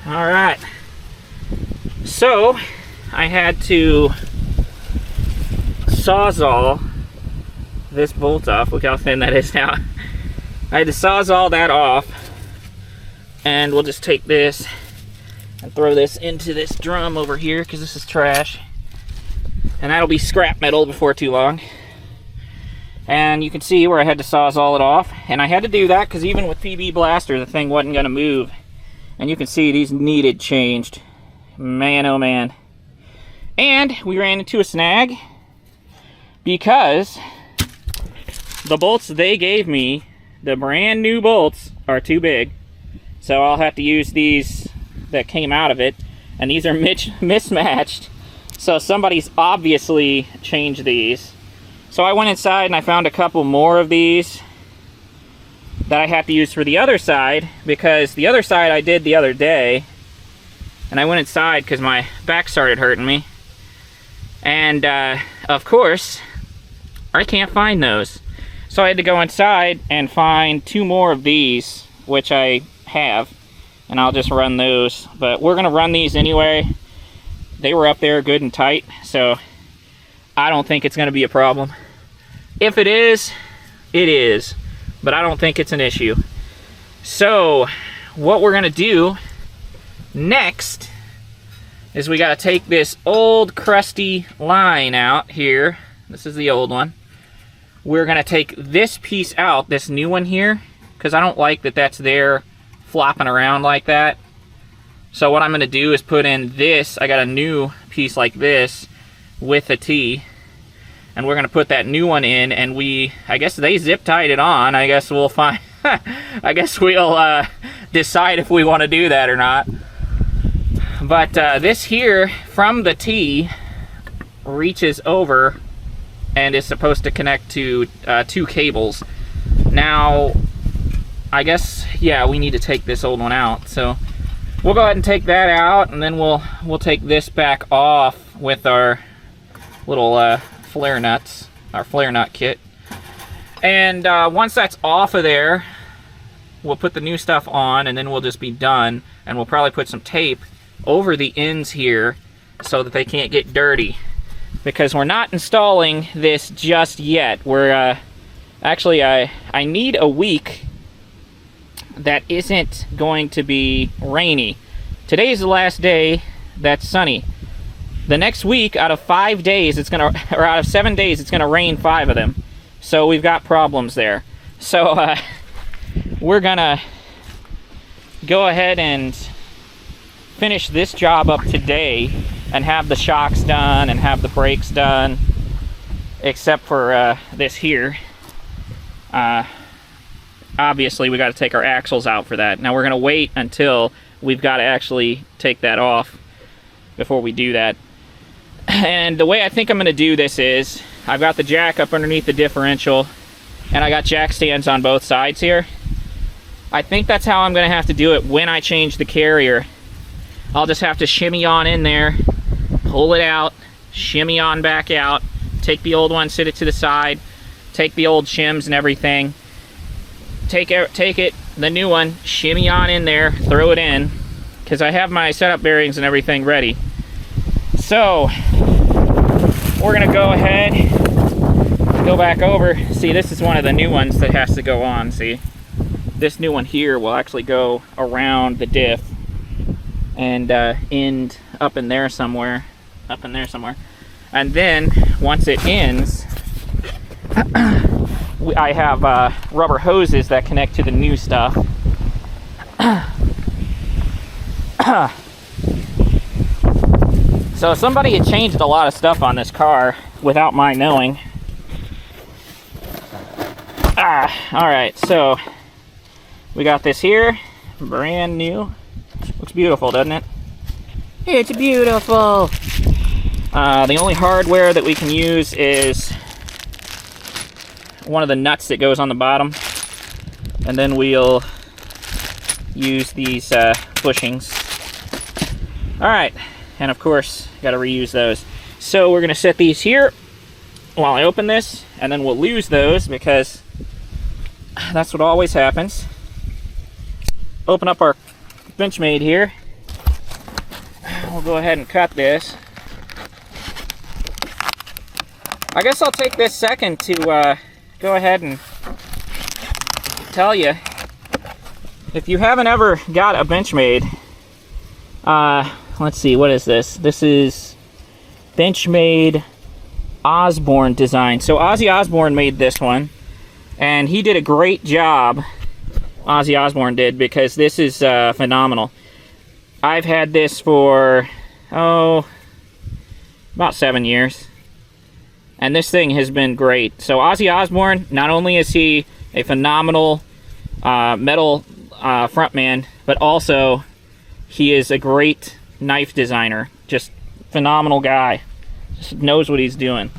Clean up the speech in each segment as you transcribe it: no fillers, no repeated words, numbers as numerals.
All right. So I had to sawzall this bolt off. Look how thin that is now. I had to sawzall that off, and we'll just take this and throw this into this drum over here because this is trash, and that'll be scrap metal before too long. And you can see where I had to sawzall it off, and I had to do that because even with PB Blaster the thing wasn't going to move. And you can see these needed changed. Man, oh man. And we ran into a snag because the bolts they gave me, the brand new bolts, are too big. So I'll have to use these that came out of it. And these are mismatched. So somebody's obviously changed these. So I went inside and I found a couple more of these that I have to use for the other side, because the other side I did the other day, and I went inside because my back started hurting me, and of course I can't find those, so I had to go inside and find 2 more of these, which I have, and I'll just run those. But we're gonna run these anyway. They were up there good and tight, so I don't think it's gonna be a problem. If it is, it is. But I don't think it's an issue. So what we're gonna do next is we gotta take this old crusty line out here. This is the old one. We're gonna take this piece out, this new one here, because I don't like that that's there flopping around like that. So what I'm gonna do is put in this. I got a new piece like this with a T. And we're gonna put that new one in, and I guess they zip tied it on. I guess we'll find, I guess we'll decide if we wanna do that or not. But this here, from the T, reaches over and is supposed to connect to 2 cables. Now, I guess, yeah, we need to take this old one out. So we'll go ahead and take that out, and then we'll take this back off with our little flare nuts, our flare nut kit. And once that's off of there, we'll put the new stuff on, and then we'll just be done. And we'll probably put some tape over the ends here so that they can't get dirty, because we're not installing this just yet. We're actually, I need a week that isn't going to be rainy. Today's the last day that's sunny. The next week, out of 5 days, or out of 7 days, it's gonna rain 5 of them. So we've got problems there. So we're gonna go ahead and finish this job up today and have the shocks done and have the brakes done, except for this here. Obviously, we got to take our axles out for that. Now we're gonna wait until we've got to actually take that off before we do that. And the way I think I'm going to do this is, I've got the jack up underneath the differential, and I got jack stands on both sides here. I think that's how I'm going to have to do it when I change the carrier. I'll just have to shimmy on in there, pull it out, shimmy on back out, take the old one, sit it to the side, take the old shims and everything, take it, the new one, shimmy on in there, throw it in, because I have my setup bearings and everything ready. So we're gonna go ahead, go back over. See, this is one of the new ones that has to go on. See, this new one here will actually go around the diff and end up in there somewhere, and then once it ends, I have rubber hoses that connect to the new stuff. So somebody had changed a lot of stuff on this car without my knowing. Alright, so we got this here, brand new. Looks beautiful, doesn't it? It's beautiful! The only hardware that we can use is one of the nuts that goes on the bottom, and then we'll use these bushings. Alright, and of course, got to reuse those. So we're going to set these here while I open this, and then we'll lose those because that's what always happens. Open up our Benchmade here, we'll go ahead and cut this. I guess I'll take this second to go ahead and tell you, if you haven't ever got a Benchmade, let's see, what is this? This is Benchmade Osborne design. So Ozzy Osbourne made this one, and he did a great job. Ozzy Osbourne did, because this is phenomenal. I've had this for about 7 years, and this thing has been great. So Ozzy Osbourne, not only is he a phenomenal metal frontman, but also he is a great knife designer. Just phenomenal guy. Just knows what he's doing.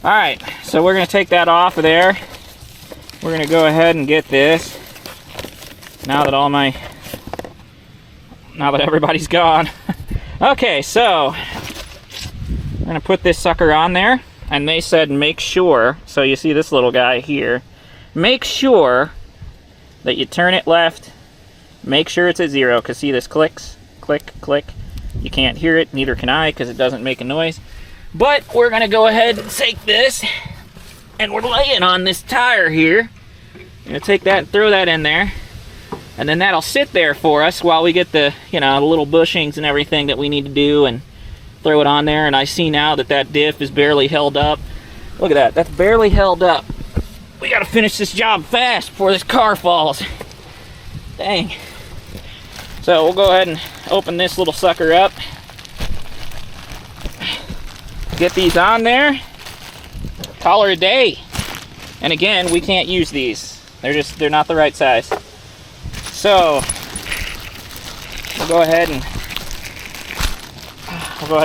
Alright, so we're going to take that off of there. We're going to go ahead and get this. Now that everybody's gone. Okay, so I'm going to put this sucker on there. And they said make sure, so you see this little guy here, make sure that you turn it left. Make sure it's at 0, because see, this clicks, click, click. You can't hear it, neither can I, because it doesn't make a noise. But we're going to go ahead and take this, and we're laying on this tire here. I'm going to take that and throw that in there. And then that'll sit there for us while we get the, the little bushings and everything that we need to do, and throw it on there. And I see now that that diff is barely held up. Look at that, that's barely held up. We gotta finish this job fast before this car falls. Dang. So we'll go ahead and open this little sucker up. Get these on there. Call her a day. And again, we can't use these. They're not the right size. So we'll go ahead and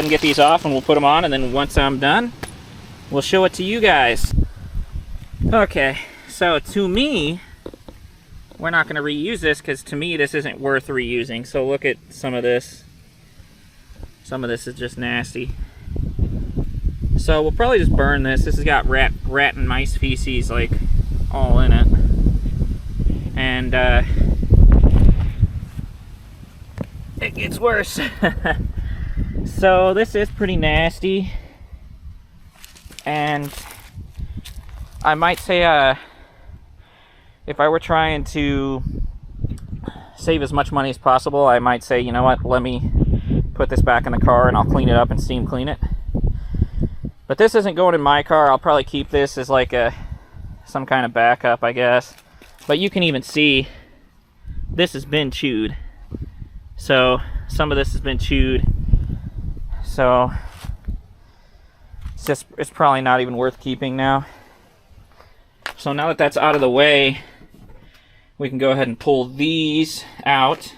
get these off, and we'll put them on, and then once I'm done, we'll show it to you guys. Okay, so to me, we're not going to reuse this, because to me this isn't worth reusing. So look at some of this. Some of this is just nasty. So we'll probably just burn this. This has got rat and mice feces like all in it. And it gets worse. So this is pretty nasty, and I might say if I were trying to save as much money as possible, I might say, you know what, let me put this back in the car and I'll clean it up and steam clean it. But this isn't going in my car. I'll probably keep this as like some kind of backup, I guess. But you can even see this has been chewed. So some of this has been chewed. So it's probably not even worth keeping now. So now that that's out of the way, we can go ahead and pull these out.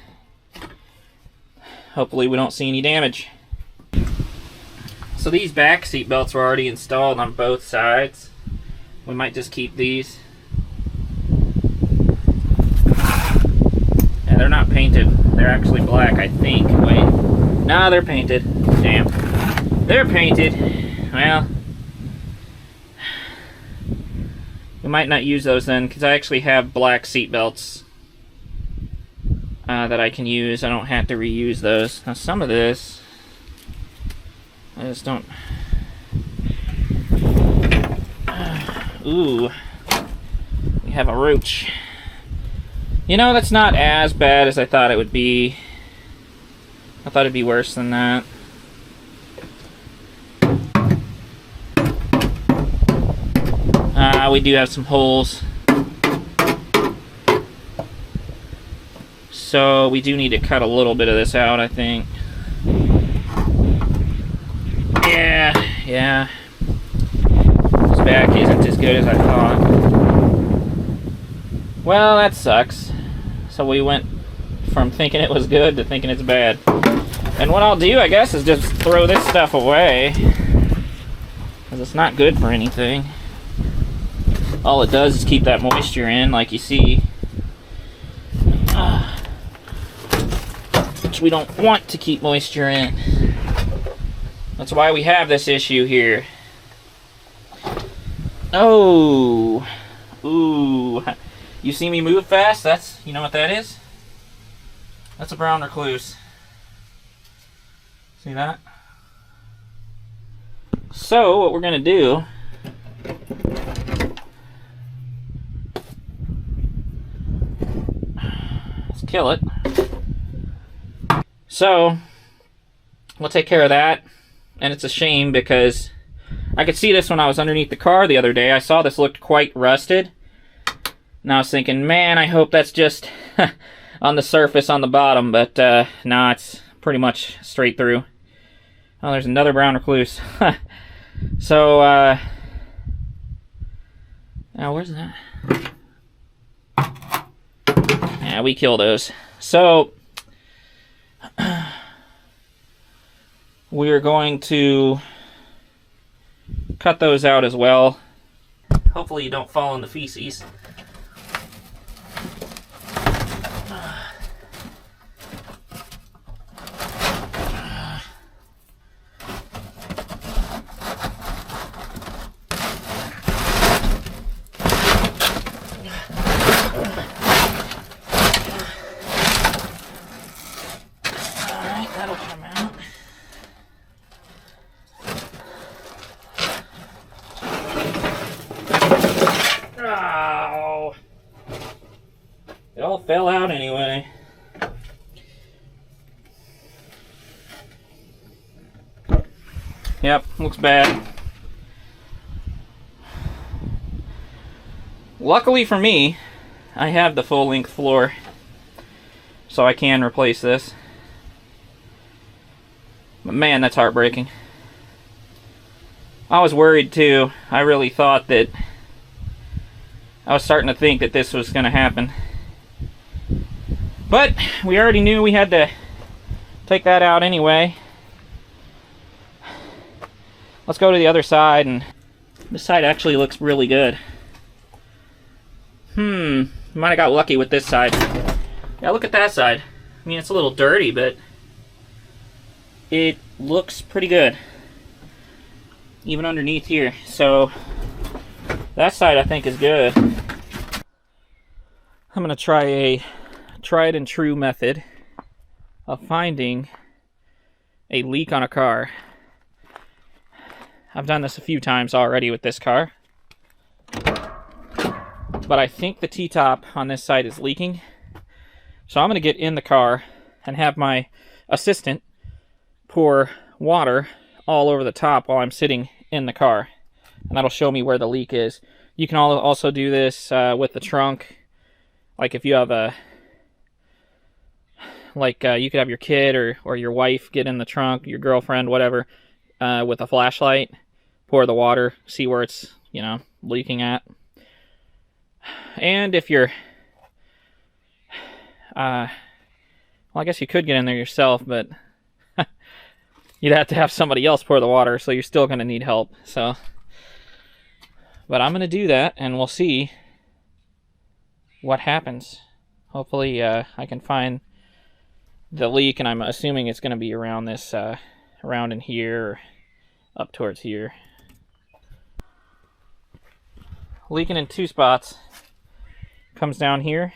Hopefully we don't see any damage. So these back seat belts were already installed on both sides. We might just keep these. And they're not painted. They're actually black, I think. Wait. No, they're painted. Damn. They're painted. Well, we might not use those then, because I actually have black seat belts that I can use. I don't have to reuse those. Now some of this, I just don't... Ooh. We have a roach. You know, that's not as bad as I thought it would be. I thought it'd be worse than that. We do have some holes. So we do need to cut a little bit of this out, I think. Yeah. This back isn't as good as I thought. Well, that sucks. So we went from thinking it was good to thinking it's bad. And what I'll do, I guess, is just throw this stuff away, because it's not good for anything. All it does is keep that moisture in, like you see. Which we don't want to keep moisture in. That's why we have this issue here. Oh. Ooh. You see me move fast? You know what that is? That's a brown recluse. See that? So what we're gonna do, let's kill it. So we'll take care of that. And it's a shame because I could see this when I was underneath the car the other day. I saw this looked quite rusted. And I was thinking, man, I hope that's just on the surface on the bottom. But nah, it's pretty much straight through. Oh, there's another brown recluse. So, now where's that? Yeah, we kill those. So, we're going to cut those out as well. Hopefully you don't fall in the feces. Alright, that'll come out. Oh, it all fell out anyway. Yep, looks bad. Luckily for me, I have the full-length floor, so I can replace this. But man, that's heartbreaking. I was worried too. I really thought that I was starting to think that this was going to happen. But we already knew we had to take that out anyway. Let's go to the other side, and this side actually looks really good. Might have got lucky with this side. Yeah, look at that side. I mean, it's a little dirty, but it looks pretty good. Even underneath here. So that side I think is good. I'm going to try a tried and true method of finding a leak on a car. I've done this a few times already with this car. But I think the T-top on this side is leaking. So I'm going to get in the car and have my assistant pour water all over the top while I'm sitting in the car. And that'll show me where the leak is. You can also do this with the trunk. Like if you have a... you could have your kid or your wife get in the trunk, your girlfriend, whatever, with a flashlight. Pour the water, see where it's, leaking at. And if you're... well, I guess you could get in there yourself, but you'd have to have somebody else pour the water, so you're still going to need help. So, but I'm going to do that, and we'll see what happens. Hopefully, I can find the leak, and I'm assuming it's going to be around this, around in here, or up towards here. Leaking in two spots. Comes down here,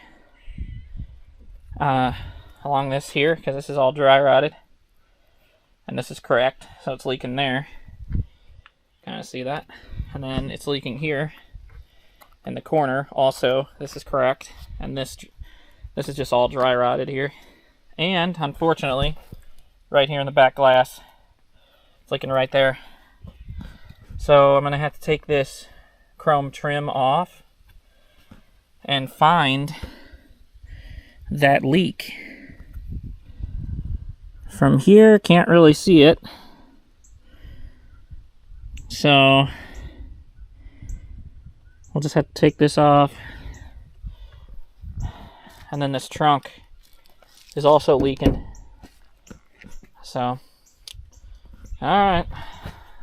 along this here, because this is all dry rotted, and this is cracked, so it's leaking there. Kind of see that, and then it's leaking here in the corner. Also, this is cracked, and this is just all dry rotted here, and unfortunately, right here in the back glass, it's leaking right there. So I'm gonna have to take this chrome trim off and find that leak. From here, can't really see it. So we'll just have to take this off. And then this trunk is also leaking. So, alright.